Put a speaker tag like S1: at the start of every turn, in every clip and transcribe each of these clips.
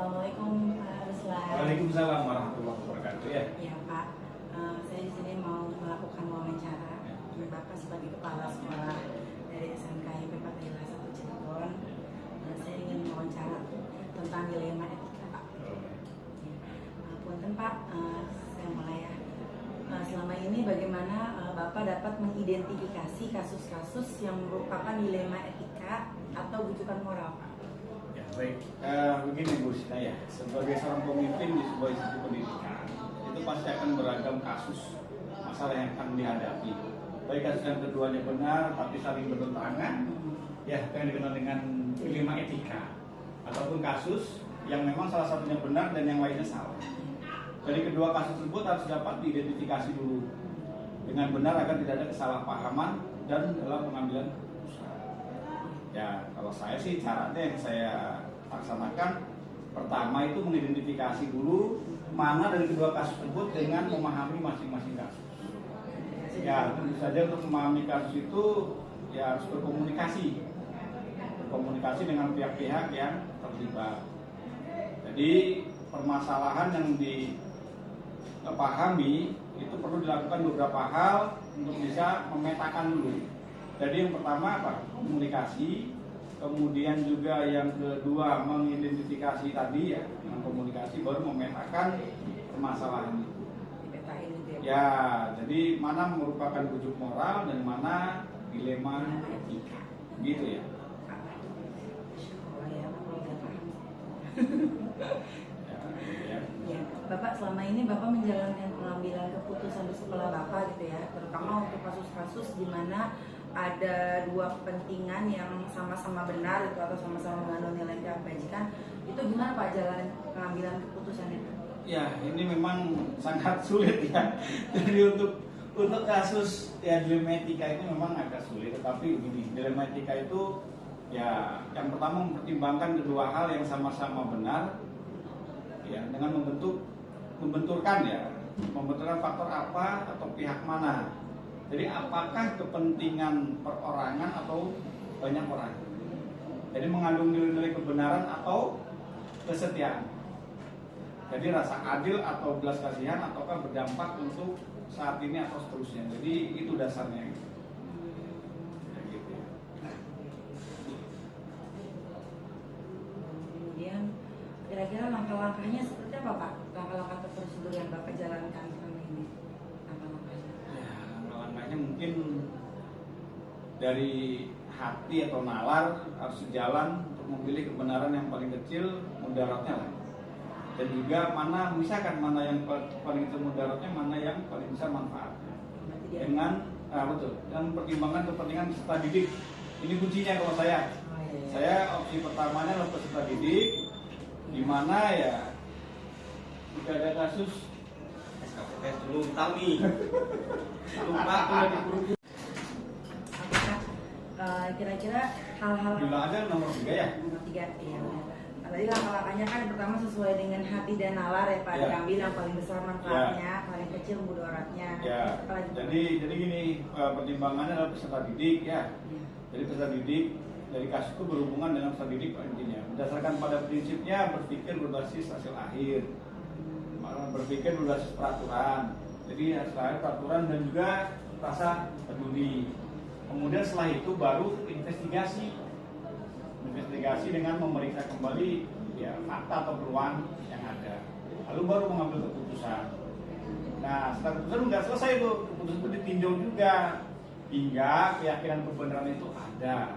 S1: Assalamualaikum Pak Ruslan.
S2: Waalaikumsalam warahmatullahi wabarakatuh ya.
S1: Ya Pak, saya di sini mau melakukan wawancara. Bapak sebagai kepala sekolah dari SMK IP Fatahillah 1 Cirebon. Saya ingin wawancara tentang dilema etika Pak. Punten Pak, saya mulai ya. Selama ini bagaimana Bapak dapat mengidentifikasi kasus-kasus yang merupakan dilema etika atau bujukan moral Pak?
S2: Ya baik, begini Bu Sita ya, sebagai seorang pemimpin di sebuah institusi pendidikan itu pasti akan beragam kasus masalah yang akan dihadapi. Baik kasus yang keduanya benar tapi saling bertentangan, ya yang dikenal dengan dilema etika, ataupun kasus yang memang salah satunya benar dan yang lainnya salah. Dari kedua kasus tersebut harus dapat diidentifikasi dulu dengan benar agar tidak ada kesalahpahaman dan dalam pengambilan keputusan. Ya, kalau saya sih caranya yang saya laksanakan pertama itu mengidentifikasi dulu mana dari kedua kasus tersebut dengan memahami masing-masing kasus. Ya, tentu saja untuk memahami kasus itu ya harus berkomunikasi dengan pihak-pihak yang terlibat. Jadi permasalahan yang dipahami itu perlu dilakukan beberapa hal untuk bisa memetakan dulu. Jadi yang pertama apa? Komunikasi. Kemudian juga yang kedua mengidentifikasi tadi ya, dengan komunikasi baru memetakan permasalahan itu. Ya, jadi mana merupakan bujuk moral dan mana dilema etika, gitu ya.
S1: Ya, Bapak selama ini Bapak menjalankan pengambilan keputusan di sekolah Bapak gitu ya, terutama untuk kasus-kasus di mana ada dua kepentingan yang sama-sama benar itu atau sama-sama mengandung nilai kebajikan, itu gimana Pak jalan pengambilan keputusannya?
S2: Ya, ini memang sangat sulit ya. Jadi untuk kasus ya dilema etika itu memang agak sulit, tetapi begini, dilema etika itu ya yang pertama mempertimbangkan kedua hal yang sama-sama benar ya dengan membenturkan faktor apa atau pihak mana. Jadi apakah kepentingan perorangan atau banyak orang? Jadi mengandung nilai-nilai kebenaran atau kesetiaan. Jadi rasa adil atau belas kasihan ataukah berdampak untuk saat ini atau seterusnya. Jadi itu dasarnya.
S1: Kemudian kira-kira langkah-langkahnya seperti apa Pak? Langkah-langkah atau prosedur yang Bapak jalankan selama ini? Langkah-langkahnya?
S2: Ya, langkah-langkahnya mungkin dari hati atau nalar harus sejalan untuk memilih kebenaran yang paling kecil mudaratnya lah. Dan juga mana misalkan mana yang paling kecil mudaratnya, mana yang paling besar manfaatnya. Dengan betul, dan pertimbangan kepentingan peserta didik. Ini kuncinya kalau saya. Saya opsi pertamanya adalah peserta didik, di mana ya jika ada kasus SKPT dulu tahu nih lupa tuh di
S1: kira-kira hal-hal
S2: bilang aja nomor 3 ya.
S1: Nomor 3 ya. Tadi langkah-langkahnya kan pertama sesuai dengan hati dan nalar ya Pak, diambil yang paling besar manfaatnya, paling kecil mudaratnya.
S2: Ya. Jadi gini, pertimbangannya adalah peserta didik ya. Jadi peserta didik dari kasus itu berhubungan dengan peserta didik intinya. Berdasarkan pada prinsipnya berpikir berbasis hasil akhir, berpikir berbasis peraturan. Jadi hasil akhir peraturan dan juga rasa peduli. Kemudian setelah itu baru investigasi dengan memeriksa kembali ya fakta atau peluang yang ada. Lalu baru mengambil keputusan. Nah, setelah keputusan nggak selesai itu, keputusan itu ditinjau juga hingga keyakinan kebenaran itu ada.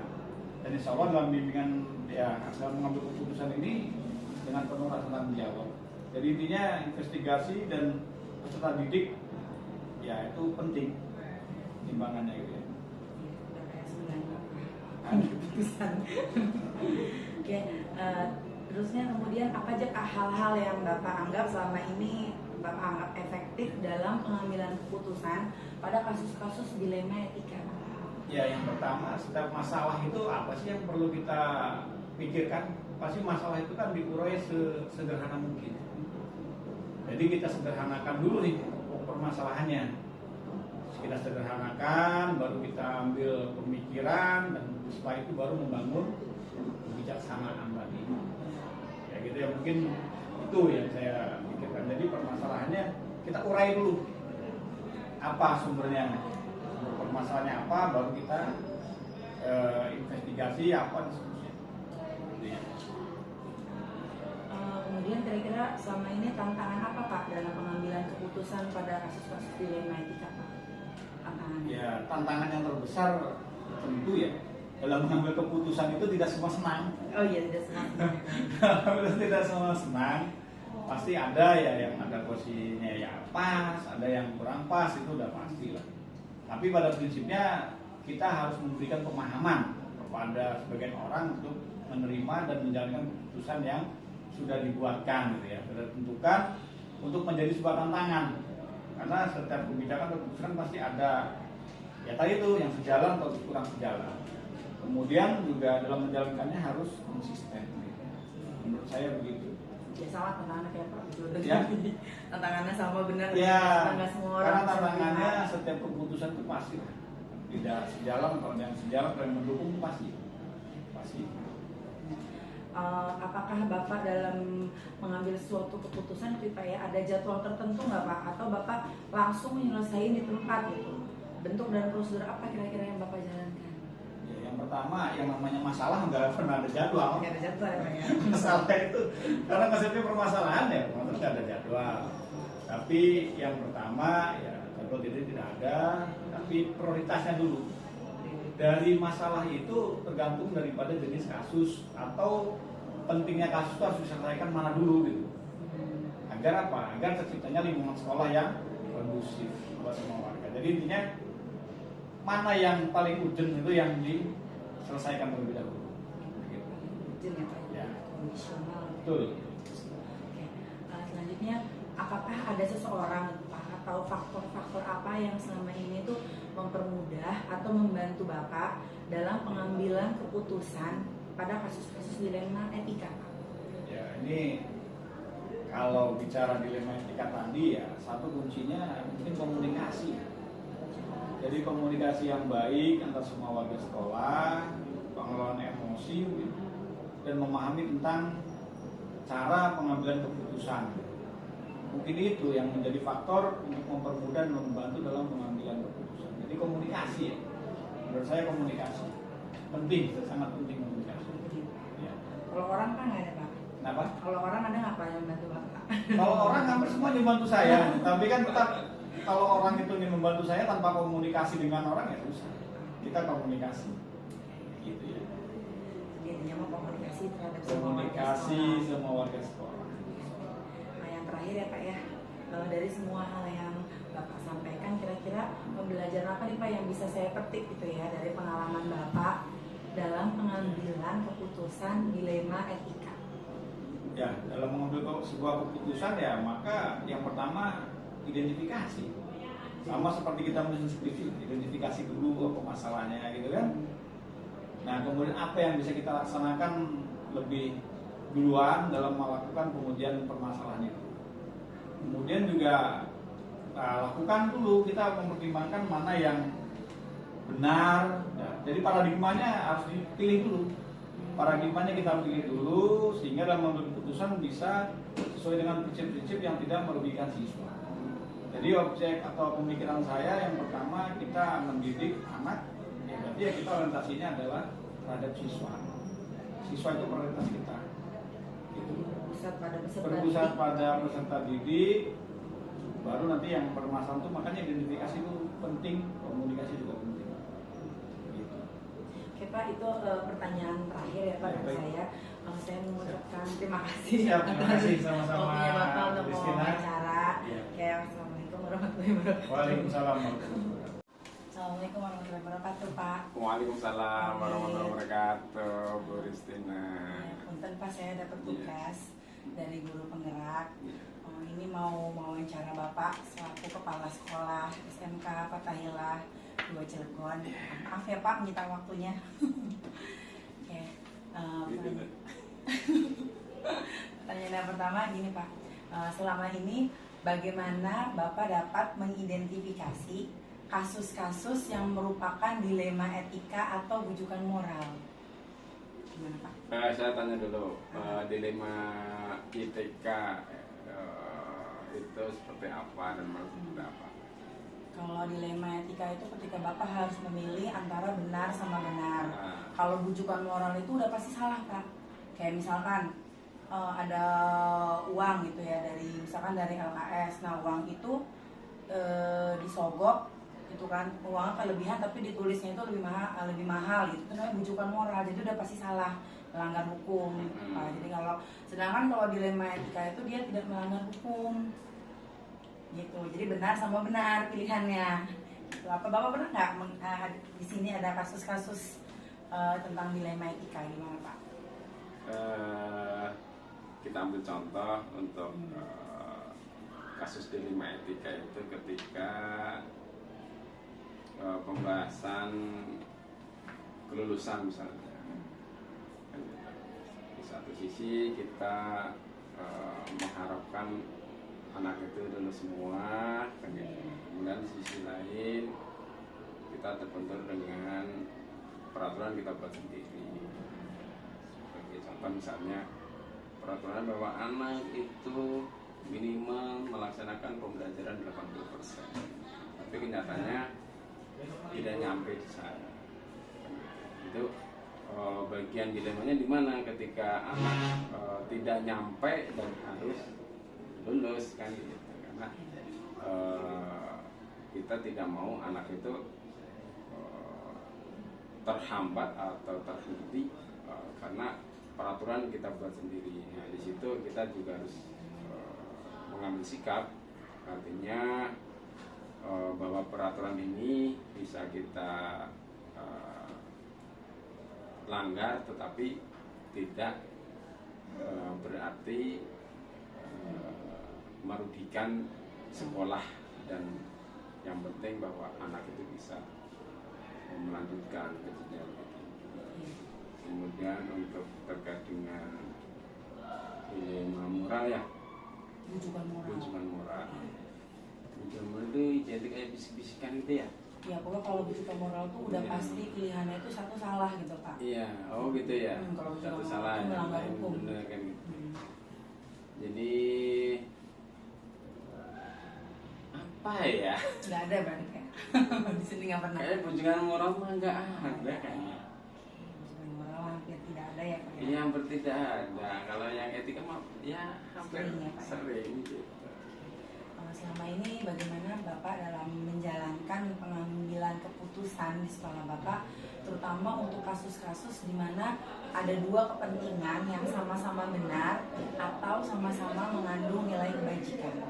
S2: Dan insya Allah dalam bimbingan ya dalam mengambil keputusan ini dengan penuh rasa tanggung jawab. Jadi intinya investigasi dan peserta didik ya itu penting timbangannya gitu ya.
S1: Keputusan. Oke, terusnya kemudian apa aja hal-hal yang Bapak anggap selama ini Bapak anggap efektif dalam pengambilan keputusan pada kasus-kasus dilema etika?
S2: Ya, yang pertama setiap masalah itu apa sih yang perlu kita pikirkan? Pasti masalah itu kan diurai sesederhana mungkin. Jadi kita sederhanakan dulu nih permasalahannya. Kita sederhanakan, baru kita ambil pemikiran dan setelah itu baru membangun kebijaksanaan tadi. Ya gitu. Jadi ya mungkin itu yang saya pikirkan. Jadi permasalahannya kita urai dulu apa sumbernya, sumber permasalahannya apa, baru kita investigasi apa dan seterusnya. Gitu ya.
S1: Kemudian kira-kira selama ini tantangan apa Pak dalam pengambilan keputusan pada kasus-kasus dilema etika Pak? Tantangannya?
S2: Ya, tantangan yang terbesar tentu ya dalam mengambil keputusan itu tidak semua senang.
S1: Oh iya, tidak senang.
S2: Tidak semua senang. Pasti ada ya yang ada posisinya ya pas, ada yang kurang pas, itu udah pasti lah. Tapi pada prinsipnya kita harus memberikan pemahaman kepada sebagian orang untuk menerima dan menjalankan keputusan yang sudah dibuatkan gitu ya, sudah ditentukan untuk menjadi sebuah tantangan. Karena setiap kebijakan atau keputusan pasti ada ya tadi itu yang sejalan atau kurang sejalan. Kemudian juga dalam menjalankannya harus konsisten. Menurut saya begitu.
S1: Ya sama tantangannya kayak Pak Jodoh.
S2: Ya.
S1: Tantangannya sama benar.
S2: Ya,
S1: nggak semua orang
S2: karena
S1: bisa
S2: tantangannya
S1: terima.
S2: setiap keputusan itu pasti tidak sejalan, kalau yang sejalan atau yang mendukung pasti.
S1: Apakah Bapak dalam mengambil suatu keputusan itu Pak ya ada jadwal tertentu nggak Pak? Atau Bapak langsung menyelesaikan di tempat gitu? Bentuk dan prosedur apa kira-kira yang Bapak jalankan?
S2: Ya, yang pertama yang namanya masalah nggak pernah ada jadwal.
S1: Nggak ada jadwal ya Pak ya?
S2: Masalah itu karena konsepnya permasalahan ya, maksudnya nggak ada jadwal. Tapi yang pertama ya jadwal itu tidak ada, tapi prioritasnya dulu. Dari masalah itu tergantung daripada jenis kasus atau pentingnya kasus itu harus diselesaikan mana dulu gitu. Agar apa? Agar terciptanya lingkungan sekolah yang kondusif buat semua warga. Jadi intinya mana yang paling urgent itu yang diselesaikan terlebih dahulu. Gitu.
S1: Izin ya Pak?
S2: Ya.
S1: Kondisional.
S2: Betul.
S1: Oke. Selanjutnya, apakah ada seseorang Pak atau faktor-faktor apa yang selama ini tuh mempermudah atau membantu Bapak dalam pengambilan keputusan pada kasus-kasus dilema etika?
S2: Ya, ini kalau bicara dilema etika tadi ya satu kuncinya mungkin komunikasi. Jadi komunikasi yang baik antara semua warga sekolah, pengelolaan emosi dan memahami tentang cara pengambilan keputusan. Mungkin itu yang menjadi faktor untuk mempermudah dan membantu dalam pengambilan keputusan. Jadi komunikasi ya. Menurut saya komunikasi penting, sangat penting komunikasi. Ya.
S1: Kalau orang kan nggak ada Pak.
S2: Kenapa?
S1: Kalau orang ada nggak Pak yang membantu Bapak?
S2: Kalau orang hampir semua dibantu saya, tapi kan tetap kalau orang itu ingin membantu saya tanpa komunikasi dengan orang ya susah. Kita komunikasi, gitu ya.
S1: Intinya mau komunikasi terhadap semua warga
S2: Komunikasi
S1: sekolah.
S2: semua warga sekolah.
S1: Nah, yang terakhir ya Pak ya, dari semua hal yang Bapak sampaikan, kira-kira pembelajaran apa nih Pak yang bisa saya petik gitu ya dari pengalaman Bapak dalam pengambilan keputusan dilema etika?
S2: Ya, dalam mengambil sebuah keputusan ya maka yang pertama identifikasi. Sama seperti kita menyusun skripsi, identifikasi dulu apa masalahnya gitu kan. Nah, kemudian apa yang bisa kita laksanakan lebih duluan dalam melakukan pengujian permasalahan itu. Kemudian juga lakukan dulu, kita mempertimbangkan mana yang benar. Ya, jadi paradigmanya harus dipilih dulu. Paradigmanya kita pilih dulu sehingga dalam mengambil keputusan bisa sesuai dengan prinsip-prinsip yang tidak merugikan siswa. Jadi objek atau pemikiran saya yang pertama kita mendidik anak, ya berarti ya kita orientasinya adalah terhadap siswa. Siswa itu prioritas kita. Gitu. Berpusat pada peserta didik, baru nanti yang permasalahan itu makanya identifikasi itu penting, komunikasi juga penting. Gitu.
S1: Oke Pak, itu pertanyaan terakhir ya Pak dari saya. Saya mengucapkan terima kasih
S2: Terima kasih sama-sama.
S1: waktunya Bapak untuk
S2: Christina.
S1: wawancara.
S2: Ya.
S1: Ya, Assalamualaikum warahmatullahi wabarakatuh.
S2: Waalaikumsalam.
S1: Assalamualaikum warahmatullahi wabarakatuh Pak.
S3: Waalaikumsalam warahmatullahi wabarakatuh, Bu Ristina.
S1: Punten Pak, saya dapat tugas dari guru penggerak. Ini mau wawancara Bapak selaku kepala sekolah SMK Fathahilah 2 Cilegon. Maaf ya Pak, menyita waktunya. Oke. Pertanyaan yang pertama gini Pak, selama ini bagaimana Bapak dapat mengidentifikasi kasus-kasus yang merupakan dilema etika atau bujukan moral? Gimana Pak?
S3: Saya tanya dulu, dilema etika itu seperti apa dan mau seperti apa?
S1: Kalau dilema etika itu ketika Bapak harus memilih antara benar sama benar.
S3: Nah.
S1: Kalau bujukan moral itu udah pasti salah, Kak. Kayak misalkan ada uang gitu ya, misalkan dari LKS. Nah, uang itu disogok gitu kan, uangnya kelebihan tapi ditulisnya itu lebih mahal gitu. Itu namanya bujukan moral. Jadi udah pasti salah, melanggar hukum. Nah, jadi sedangkan kalau dilema etika itu dia tidak melanggar hukum. Gitu, jadi benar sama benar pilihannya. Gitu. Apa Bapak pernah nggak di sini ada kasus-kasus tentang dilema etika, gimana Pak?
S3: Kita ambil contoh untuk kasus dilema etika itu ketika pembahasan kelulusan misalnya. Di satu sisi kita mengharapkan anak itu lulus semua, kan gitu. Kemudian di sisi lain kita terbentur dengan peraturan kita buat sendiri. Sebagai contoh misalnya peraturan bahwa anak itu minimal melaksanakan pembelajaran 80%, tapi kenyataannya tidak nyampe di sana. Itu bagian dilemanya di mana ketika anak tidak nyampe dan harus lulus kan gitu, karena kita tidak mau anak itu terhambat atau terhenti karena peraturan kita buat sendiri. Nah, di situ kita juga harus mengambil sikap, artinya bahwa peraturan ini bisa kita langgar, tetapi tidak berarti merugikan sekolah, dan yang penting bahwa anak itu bisa melanjutkan ke jenjang berikutnya. Kemudian untuk terkait dengan dilema moral ya,
S1: Bujukan moral.
S3: bujukan moral itu jadi kayak bisik-bisikan gitu ya.
S1: Ya pokoknya kalau bujukan moral tuh udah pasti pilihannya itu satu salah gitu Pak.
S3: Iya, oh gitu ya.
S1: Kalau
S3: Satu
S1: bujukan
S3: salah,
S1: moral itu
S3: yang
S1: melanggar
S3: lain
S1: hukum.
S3: benar kan gitu. Jadi apa ya?
S1: Nggak ada berarti ya. Di sini nggak pernah.
S3: Kayak bujukan moral mah nggak ada kayaknya.
S1: Bujukan moral hampir tidak ada ya Pak. Ya?
S3: Iya, hampir tidak ada. Kalau yang etika mah ya hampir
S1: Sering ya, Pak, ya?
S3: sering gitu.
S1: Selama ini bagaimana Bapak dalam menjalankan pengambilan keputusan di sekolah Bapak, terutama untuk kasus-kasus di mana ada dua kepentingan yang sama-sama benar atau sama-sama mengandung nilai kebajikan?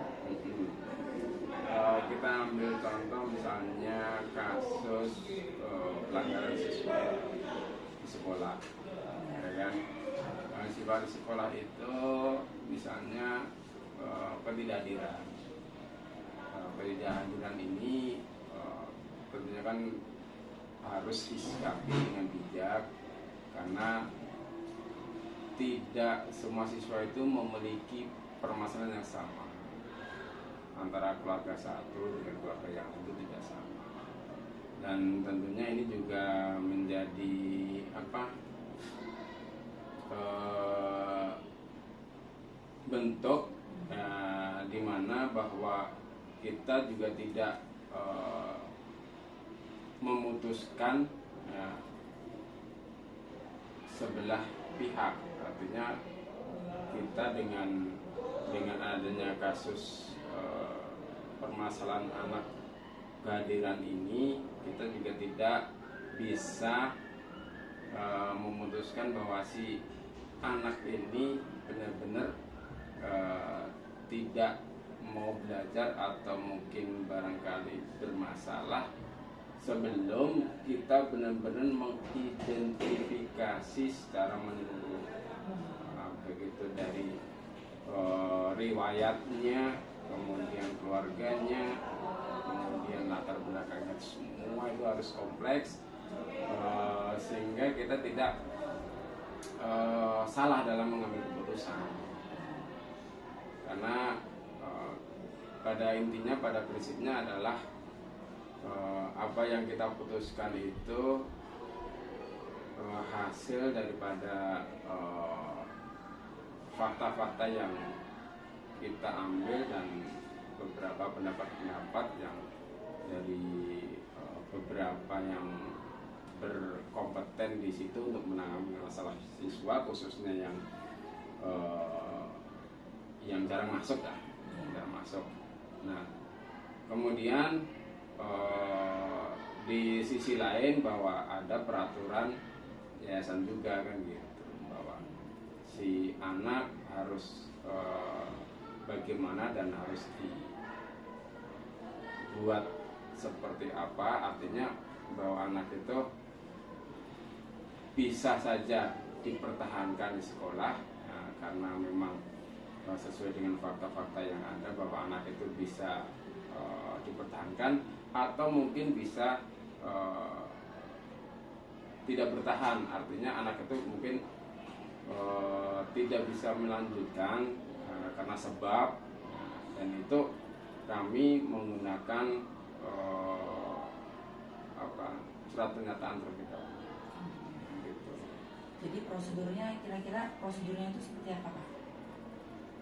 S3: Kita ambil contoh misalnya kasus pelanggaran siswa di sekolah, ya kan? Siswa di sekolah itu misalnya ketidakhadiran. Ketidakhadiran ini tentunya kan harus disikapi dengan bijak, karena tidak semua siswa itu memiliki permasalahan yang sama. Antara keluarga satu dengan keluarga yang itu tidak sama, dan tentunya ini juga menjadi bentuk di mana bahwa kita juga tidak memutuskan sebelah pihak, artinya kita dengan adanya kasus permasalahan anak kehadiran ini, kita juga tidak bisa memutuskan bahwa si anak ini benar-benar tidak mau belajar atau mungkin barangkali bermasalah sebelum kita benar-benar mengidentifikasi secara menyeluruh, begitu dari riwayatnya, kemudian keluarganya, kemudian latar belakangnya, semua itu harus kompleks sehingga kita tidak salah dalam mengambil keputusan, karena pada intinya, pada prinsipnya adalah apa yang kita putuskan itu hasil daripada fakta-fakta yang kita ambil dan beberapa pendapat-pendapat yang dari beberapa yang berkompeten di situ untuk menangani masalah siswa, khususnya yang jarang masuk lah, jarang masuk. Nah, kemudian di sisi lain bahwa ada peraturan yayasan juga kan gitu, bahwa si anak harus bagaimana dan harus dibuat seperti apa, artinya bahwa anak itu bisa saja dipertahankan di sekolah, nah, karena memang sesuai dengan fakta-fakta yang ada bahwa anak itu bisa dipertahankan, atau mungkin bisa tidak bertahan, artinya anak itu mungkin tidak bisa melanjutkan karena sebab, dan itu kami menggunakan surat pernyataan terlebih dahulu. Gitu.
S1: Jadi kira-kira prosedurnya itu seperti apa Pak?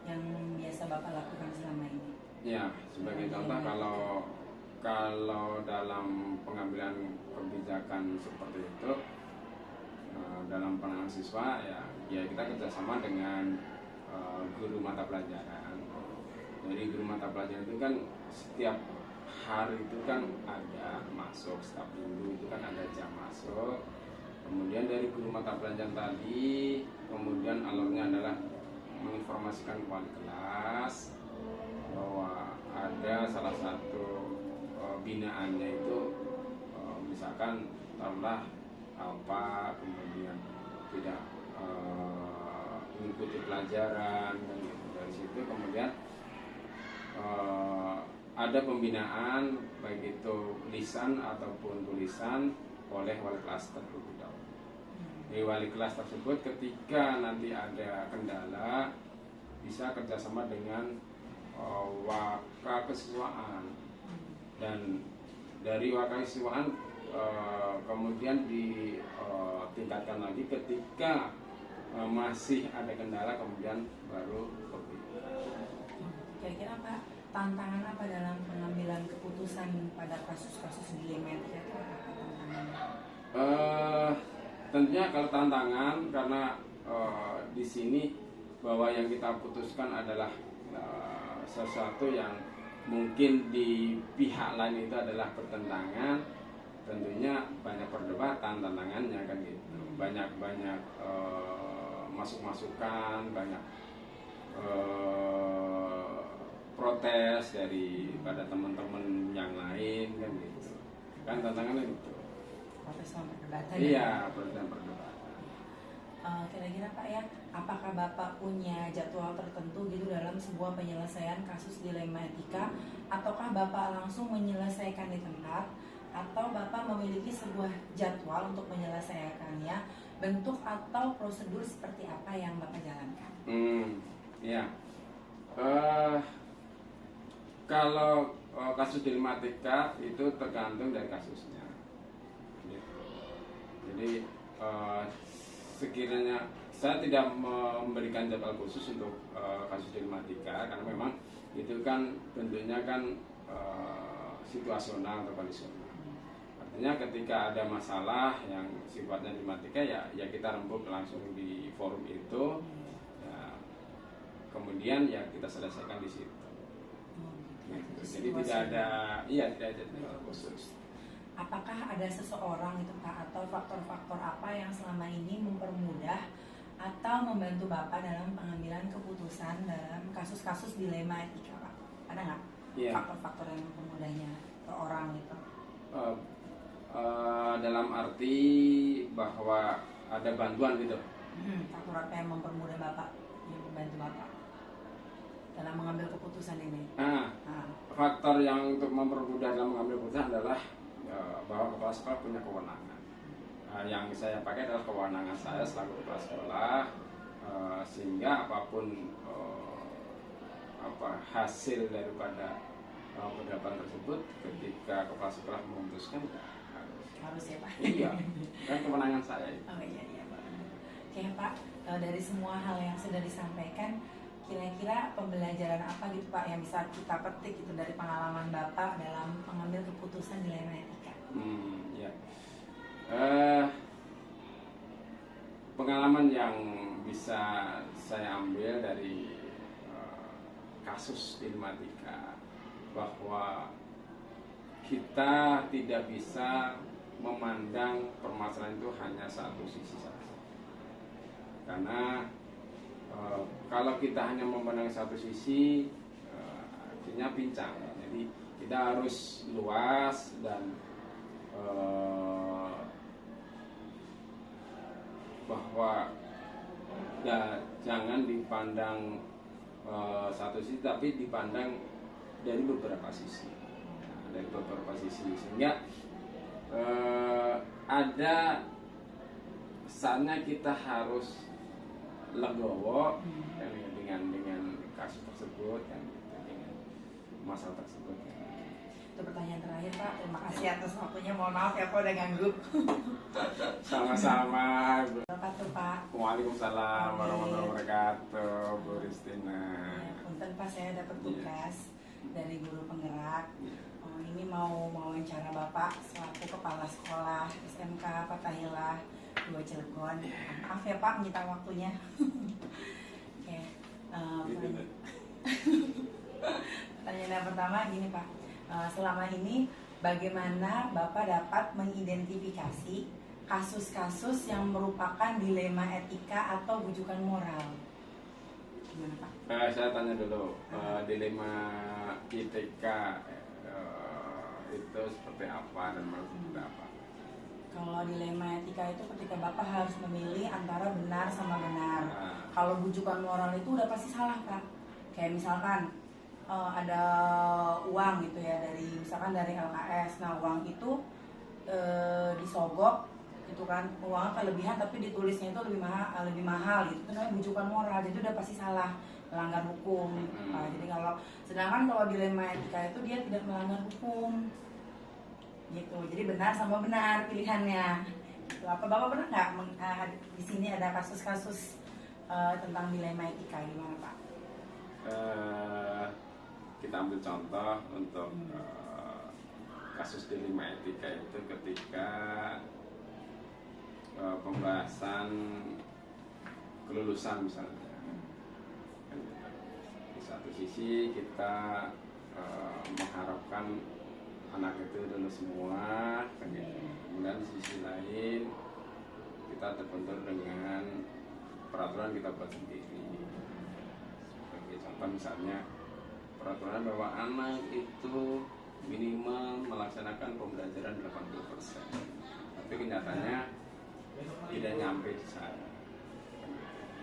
S1: Yang biasa Bapak lakukan selama ini?
S3: Ya, sebagai contoh kalau dalam pengambilan kebijakan seperti itu dalam penanganan siswa, ya kita kerjasama dengan guru mata pelajaran. Jadi guru mata pelajaran itu kan setiap hari itu kan ada masuk, setiap minggu itu kan ada jam masuk. Kemudian dari guru mata pelajaran tadi, kemudian alurnya adalah menginformasikan ke wali kelas bahwa ada salah satu binaannya itu misalkan taruhlah apa, kemudian tidak mengikuti pelajaran, dan gitu. Dari situ kemudian ada pembinaan baik itu lisan ataupun tulisan oleh wali kelas terlebih dahulu. Di wali kelas tersebut ketika nanti ada kendala bisa kerjasama dengan wakakesiswaan, dan dari wakakesiswaan kemudian ditingkatkan lagi ketika masih ada kendala, kemudian baru
S1: Kira-kira Pak, tantangan apa dalam pengambilan keputusan pada kasus-kasus dilema itu? Apa tantangannya?
S3: Tentunya kalau tantangan karena di sini bahwa yang kita putuskan adalah sesuatu yang mungkin di pihak lain itu adalah bertentangan, tentunya banyak perdebatan tantangannya kan gitu, banyak masuk-masukan, banyak protes daripada teman-teman yang lain kan gitu, kan tantangannya itu.
S1: Protes sama perdebatan.
S3: Iya, perdebatan.
S1: Kira-kira Pak ya, apakah Bapak punya jadwal tertentu gitu dalam sebuah penyelesaian kasus dilema etika, ataukah Bapak langsung menyelesaikan di tempat, atau Bapak memiliki sebuah jadwal untuk menyelesaikannya, bentuk atau prosedur seperti apa yang Bapak jalankan?
S3: Ya. Kalau kasus dilema etika itu tergantung dari kasusnya. Jadi sekiranya saya tidak memberikan jadwal khusus untuk kasus dilema etika, karena memang itu kan bentuknya kan situasional atau kondisional. Artinya ketika ada masalah yang sifatnya dilema etika, ya kita rembuk langsung di forum itu, ya, kemudian ya kita selesaikan di situ. Jadi tidak ada jadwal khusus.
S1: Apakah ada seseorang itu Pak, atau faktor-faktor apa yang selama ini mempermudah atau membantu Bapak dalam pengambilan keputusan dalam kasus-kasus dilema etika Pak? Ada nggak faktor-faktor yang mempermudahnya ke orang itu?
S3: Dalam arti bahwa ada bantuan gitu.
S1: Faktor apa yang mempermudah Bapak, yang membantu Bapak dalam mengambil keputusan ini?
S3: Faktor yang untuk mempermudah dalam mengambil keputusan adalah bahwa kepala sekolah punya kewenangan. Yang saya pakai adalah kewenangan saya selaku kepala sekolah, sehingga apapun hasil daripada pendapat tersebut, ketika kepala sekolah memutuskan
S1: harus ya Pak.
S3: Iya, kan kewenangan saya itu.
S1: Oh iya Pak. Oke Pak, dari semua hal yang sudah disampaikan, kira-kira pembelajaran apa gitu Pak yang bisa kita petik gitu dari pengalaman Bapak dalam mengambil keputusan dilema etika?
S3: Ya. Pengalaman yang bisa saya ambil dari kasus dilema etika, bahwa kita tidak bisa memandang permasalahan itu hanya satu sisi saja. Karena kalau kita hanya memandang satu sisi, akhirnya pincang. Jadi kita harus luas dan bahwa jangan dipandang satu sisi, tapi dipandang dari beberapa sisi. Dari beberapa sisi, sehingga ada saatnya kita harus legowo dengan kasus tersebut kan, dengan masalah tersebut.
S1: Itu pertanyaan terakhir Pak. Terima kasih atas waktunya. Mohon maaf ya Pak udah ganggu.
S3: Sama-sama.
S1: Bapak tuh Pak.
S3: Waalaikumsalam warahmatullahi wabarakatuh, Bu Ristina.
S1: Punten Pak, saya dapat tugas dari guru penggerak. Ini mau wawancara Bapak selaku kepala sekolah SMK Fathahilah 2 Cilegon. Maaf ya Pak menyita waktunya. Oke. Pertanyaan yang pertama gini Pak. Selama ini bagaimana Bapak dapat mengidentifikasi kasus-kasus yang merupakan dilema etika atau bujukan moral? Gimana Pak?
S3: Saya tanya dulu, dilema etika itu seperti apa dan seperti apa?
S1: Kalau dilema etika itu ketika Bapak harus memilih antara benar sama benar. Kalau bujukan moral itu udah pasti salah Pak. Kayak misalkan ada uang gitu ya misalkan dari LKS. Nah uang itu disogok gitu kan, uangnya kelebihan tapi ditulisnya itu lebih mahal gitu. Itu namanya bujukan moral. Jadi udah pasti salah, melanggar hukum. Nah, jadi sedangkan kalau dilema etika itu dia tidak melanggar hukum gitu. Jadi benar sama benar pilihannya. Gitu. Apa Bapak pernah nggak di sini ada kasus-kasus tentang dilema etika, gimana Pak?
S3: Kita ambil contoh untuk kasus dilema etika itu ketika pembahasan kelulusan misalnya. Di satu sisi kita mengharapkan anak itu lulus semua, kemudian di sisi lain kita terbentur dengan peraturan kita buat sendiri. Sebagai contoh misalnya peraturan bahwa anak itu minimal melaksanakan pembelajaran 80%, tapi kenyataannya tidak nyampe di sana.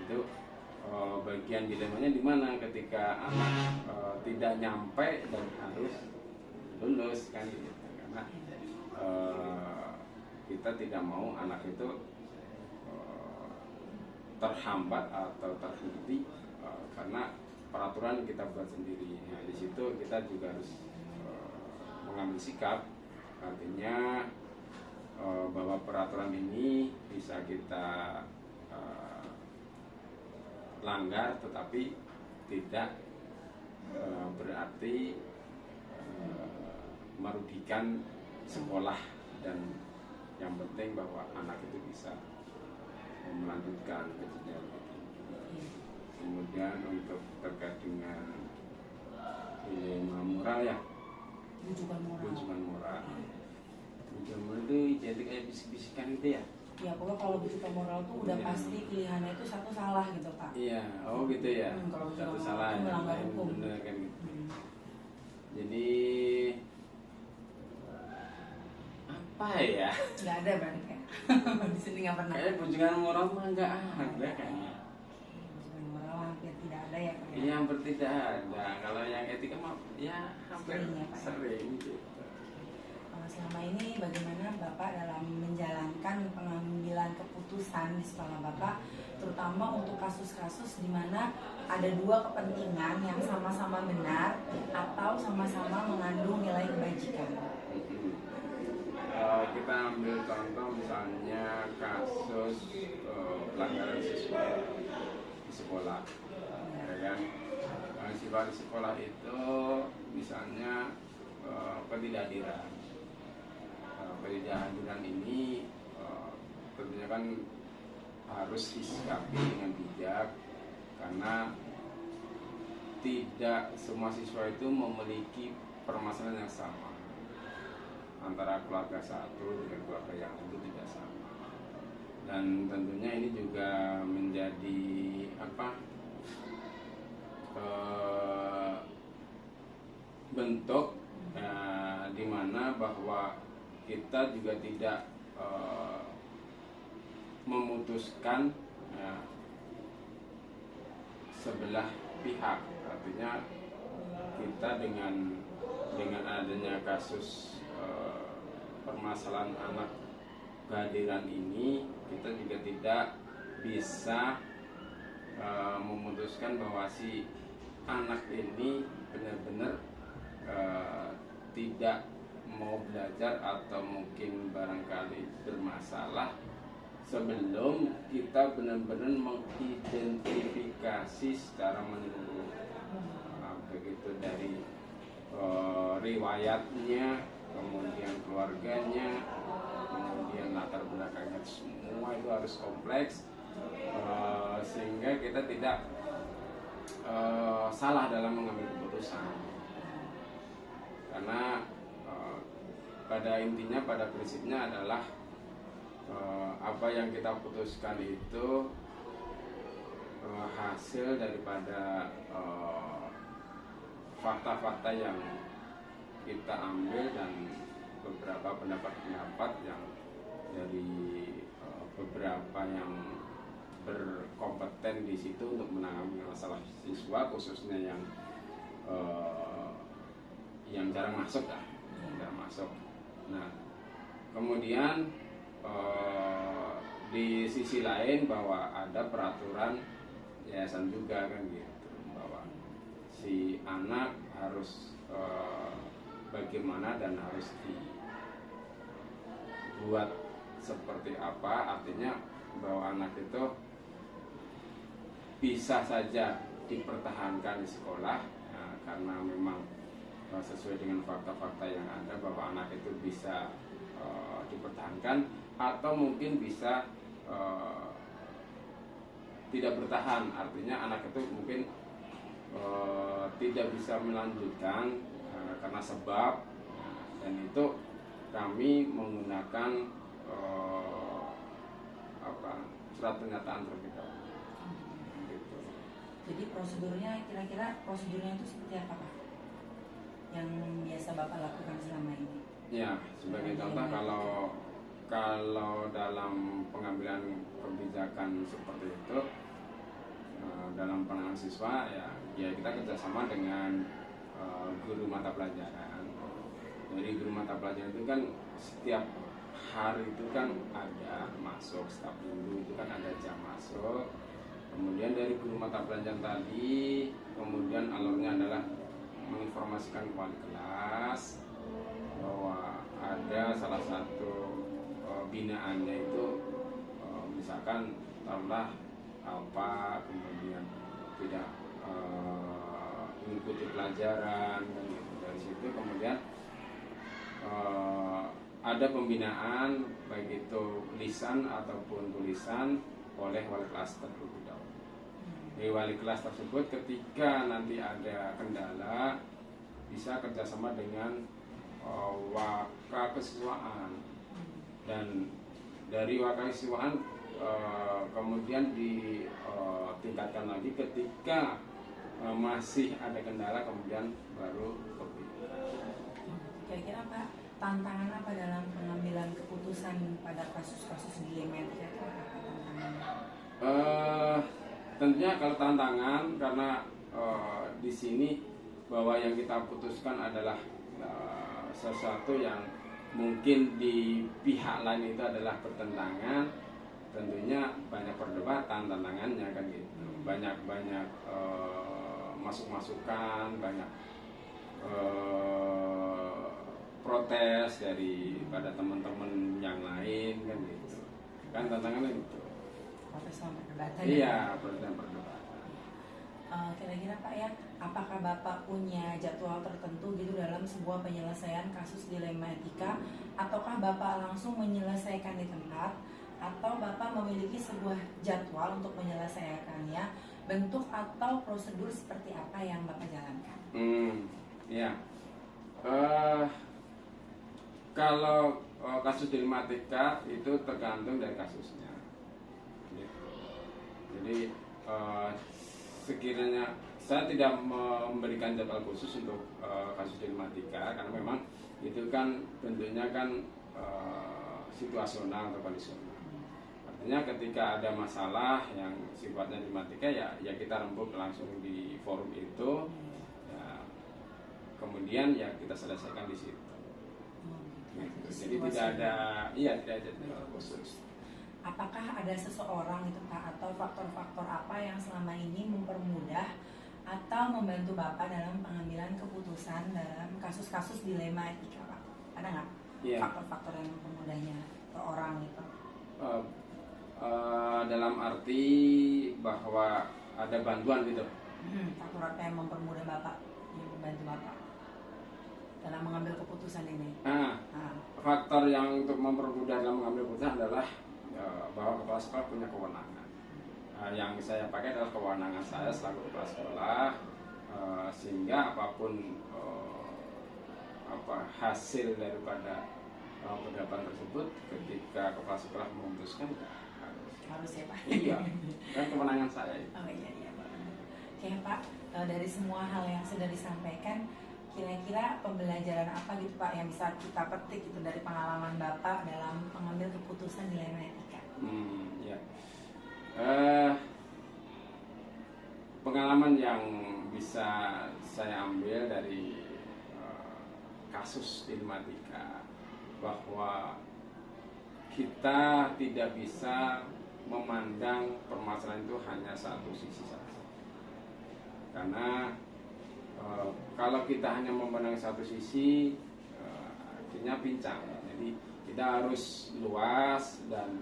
S3: Itu bagian dilemanya di mana ketika anak tidak nyampe dan harus lulus kan gitu. Karena kita tidak mau anak itu terhambat atau terhenti karena peraturan kita buat sendiri. Nah, di situ kita juga harus mengambil sikap, artinya bahwa peraturan ini bisa kita langgar, tetapi tidak berarti merugikan sekolah, dan yang penting bahwa anak itu bisa melanjutkan ke jenjang berikutnya. Kemudian untuk terkait dengan dilema moral ya,
S1: Bujukan moral.
S3: bujukan moral itu jadi kayak bisik-bisikan gitu ya.
S1: Ya pokoknya kalau bujukan moral tuh udah pasti pilihannya itu satu salah gitu Pak.
S3: Iya, oh gitu ya.
S1: Kalau
S3: Satu
S1: bujukan
S3: salah,
S1: moral itu
S3: yang
S1: melanggar
S3: lain
S1: hukum.
S3: benar kan gitu. Jadi apa ya?
S1: Nggak ada berarti ya. Di sini nggak pernah.
S3: Kayak bujukan moral mah nggak ada kayaknya.
S1: Bujukan moral hampir tidak ada ya Pak.
S3: Iya, hampir tidak ada. Kalau yang etika mah ya hampir
S1: Sering ya, Pak, ya?
S3: sering gitu.
S1: Selama ini bagaimana Bapak dalam menjalankan pengambilan keputusan di sekolah Bapak, terutama untuk kasus-kasus di mana ada dua kepentingan yang sama-sama benar atau sama-sama mengandung nilai kebajikan?
S3: kita ambil contoh misalnya kasus pelanggaran siswa di sekolah, ya kan? Siswa di sekolah itu misalnya ketidakhadiran. Ketidakhadiran ini tentunya kan harus disikapi dengan bijak, karena tidak semua siswa itu memiliki permasalahan yang sama. Antara keluarga satu dengan keluarga yang lain itu tidak sama. Dan tentunya ini juga menjadi bentuk di mana bahwa kita juga tidak memutuskan sebelah pihak. Artinya kita dengan adanya kasus permasalahan anak kehadiran ini, kita juga tidak bisa memutuskan bahwa si anak ini benar-benar tidak mau belajar atau mungkin barangkali bermasalah sebelum kita benar-benar mengidentifikasi secara menyeluruh, begitu dari riwayatnya, kemudian keluarganya, kemudian latar belakangnya, semua itu harus kompleks, sehingga kita tidak salah dalam mengambil keputusan. Karena pada intinya, pada prinsipnya adalah apa yang kita putuskan itu hasil daripada fakta-fakta yang kita ambil dan beberapa pendapat-pendapat yang dari beberapa yang berkompeten di situ untuk menangani masalah siswa, khususnya yang jarang masuk lah, jarang masuk. Nah, kemudian di sisi lain bahwa ada peraturan yayasan juga kan gitu, bahwa si anak harus bagaimana dan harus dibuat seperti apa. Artinya bahwa anak itu bisa saja dipertahankan di sekolah, karena memang sesuai dengan fakta-fakta yang ada bahwa anak itu bisa dipertahankan, atau mungkin bisa tidak bertahan. Artinya anak itu mungkin tidak bisa melanjutkan karena sebab, dan itu kami menggunakan surat pernyataan terlebih dahulu. Gitu.
S1: Jadi prosedurnya, kira-kira prosedurnya itu seperti apa, Pak? Yang biasa Bapak lakukan selama ini?
S3: Ya, sebagai contoh, kalau dalam pengambilan kebijakan seperti itu, dalam penanganan siswa, ya kita kerjasama dengan guru mata pelajaran. Jadi guru mata pelajaran itu kan setiap hari itu kan ada masuk, setiap minggu itu kan ada jam masuk. Kemudian dari guru mata pelajaran tadi, kemudian alurnya adalah menginformasikan ke wali kelas bahwa ada salah satu binaannya itu misalkan taruhlah apa, kemudian tidak mengikuti pelajaran, dan gitu. Dari situ kemudian ada pembinaan baik itu lisan ataupun tulisan oleh wali kelas terlebih dahulu. Di wali kelas tersebut ketika nanti ada kendala bisa kerjasama dengan wakakesiswaan, dan dari wakakesiswaan kemudian ditingkatkan lagi ketika masih ada kendala, kemudian baru
S1: Kira-kira Pak, tantangan apa dalam pengambilan keputusan pada kasus-kasus di Yemen? Kira-kira apa tantangannya?
S3: Tentunya kalau tantangan, karena di sini bahwa yang kita putuskan adalah sesuatu yang mungkin di pihak lain itu adalah bertentangan, tentunya banyak perdebatan tantangannya kan gitu, banyak masuk-masukan, banyak protes daripada teman-teman yang lain kan gitu. Kan tantangannya itu.
S1: Protes sama perdebatan.
S3: Iya, protes dan perdebatan.
S1: Kira-kira Pak ya, apakah Bapak punya jadwal tertentu gitu dalam sebuah penyelesaian kasus dilema etika, ataukah Bapak langsung menyelesaikan di tempat, atau Bapak memiliki sebuah jadwal untuk menyelesaikannya, bentuk atau prosedur seperti apa yang Bapak jalankan?
S3: Ya. Kalau kasus dilema etika itu tergantung dari kasusnya. Gitu. Jadi sekiranya saya tidak memberikan jadwal khusus untuk kasus dilema etika karena memang itu kan bentuknya kan situasional atau kondisional. Artinya ketika ada masalah yang sifatnya dilema etika ya kita rembuk langsung di forum itu. Ya, kemudian ya kita selesaikan di situ. Jadi tidak ada jadwal khusus.
S1: Apakah ada seseorang itu Pak atau faktor-faktor apa yang selama ini mempermudah atau membantu Bapak dalam pengambilan keputusan dalam kasus-kasus dilema etika Pak? Ada nggak faktor-faktor yang mempermudahnya ke orang itu?
S3: Dalam arti bahwa ada bantuan gitu.
S1: Faktor apa yang mempermudah Bapak, yang membantu Bapak dalam mengambil keputusan ini?
S3: Faktor yang untuk mempermudah dalam mengambil keputusan adalah bahwa kepala sekolah punya kewenangan. Yang saya pakai adalah kewenangan saya selaku kepala sekolah, sehingga apapun hasil daripada pendapat tersebut ketika kepala sekolah memutuskan
S1: harus ya Pak?
S3: Iya, kan kewenangan saya itu.
S1: Oh iya Pak. Oke Pak, dari semua hal yang sudah disampaikan, kira-kira pembelajaran apa gitu Pak yang bisa kita petik gitu dari pengalaman Bapak dalam mengambil keputusan dilema etika?
S3: Ya. Pengalaman yang bisa saya ambil dari kasus dilema etika bahwa kita tidak bisa memandang permasalahan itu hanya satu sisi saja. Karena kalau kita hanya memandang satu sisi, artinya pincang. Jadi kita harus luas dan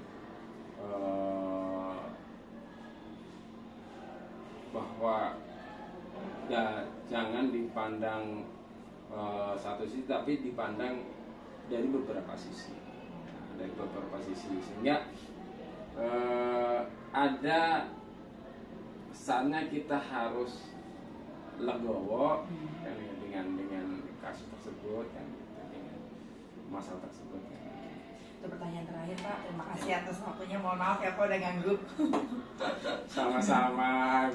S3: bahwa jangan dipandang satu sisi, tapi dipandang dari beberapa sisi. Dari beberapa sisi sehingga ada saatnya kita harus legowo dengan kasus tersebut kan, dengan masalah tersebut.
S1: Itu pertanyaan terakhir Pak. Terima kasih atas waktunya. Mohon maaf ya Pak udah ganggu.
S3: Sama-sama.